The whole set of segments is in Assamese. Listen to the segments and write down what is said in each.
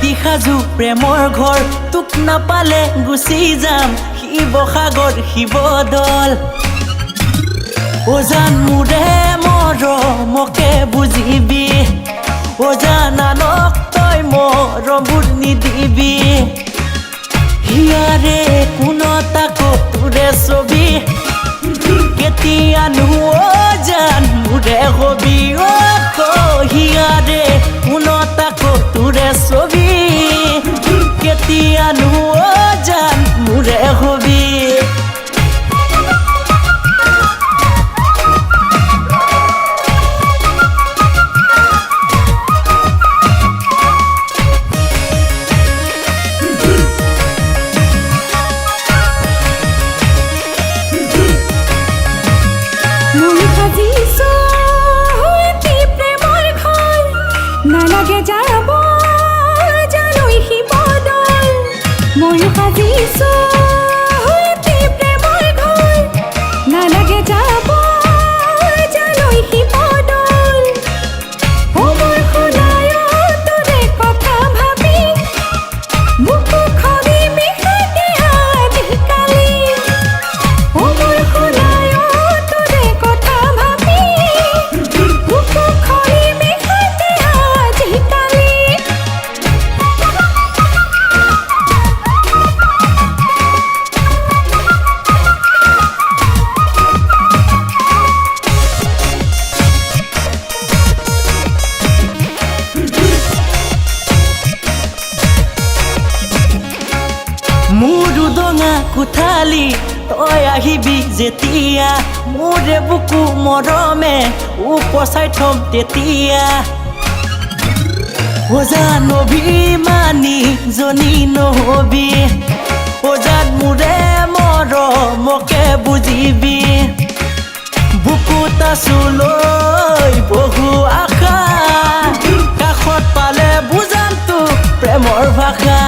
মাটি সাজু প্ৰেমৰ ঘৰ তোক নাপালে গুচি যাম শিৱসাগৰ শিৱদল ওজান মোৰে মৰমকে বুজিবি ওজানানক তই মৰমবোৰ নিদিবি হিয়াৰে কোনতাকো তোৰে ছবি কেতিয়ানো ওজান মোৰে হবি হিয়াৰে কোনতাকো তোৰে ছবি কেতিয়ানো ওজান মোৰে হবি নালাগে যাব জালৈ শিৱদল ময়ো সাজিছো প্ৰেমৰ ঘৰ নালাগে যাব জালৈ শিৱদল মোৰ শুনায় তোৰে কথা ভাবি বুকু খৰি মিশাতে আজিকালি মোৰ শুনায় তোৰে কথা ভাবি বুকু খৰি মোৰ উদঙা কোঠালি তই আহিবি যেতিয়া মোৰে বুকু মৰমে উপচাই থম তেতিয়া ওজান অভিমানী জনী নহবি ওজান মোৰে মৰমকে বুজিবি বুকুত আছো লৈ বহু আশা কাষত পালে বুজাম তোক প্ৰেমৰ ভাষা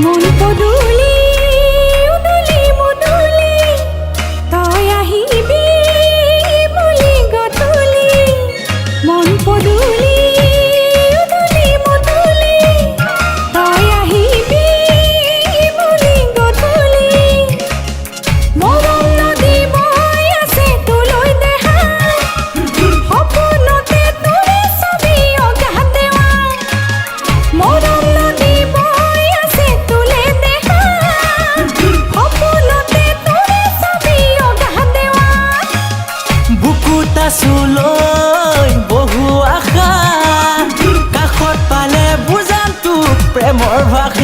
মন পদূলি উদুলি মুদুলি তই আহিবি বুলি গধূলি মন পদূলি উদুলি মুদুলি তই আহিবি বুলি গধূলি মৰম নদী বৈ আছে তোলৈ দেহা সপোনতে তোৰে ছবি অগা দেৱা মৰম নদী লৈ বহু আশা কাষত পালে বুজাম তোক প্ৰেমৰ ভাষা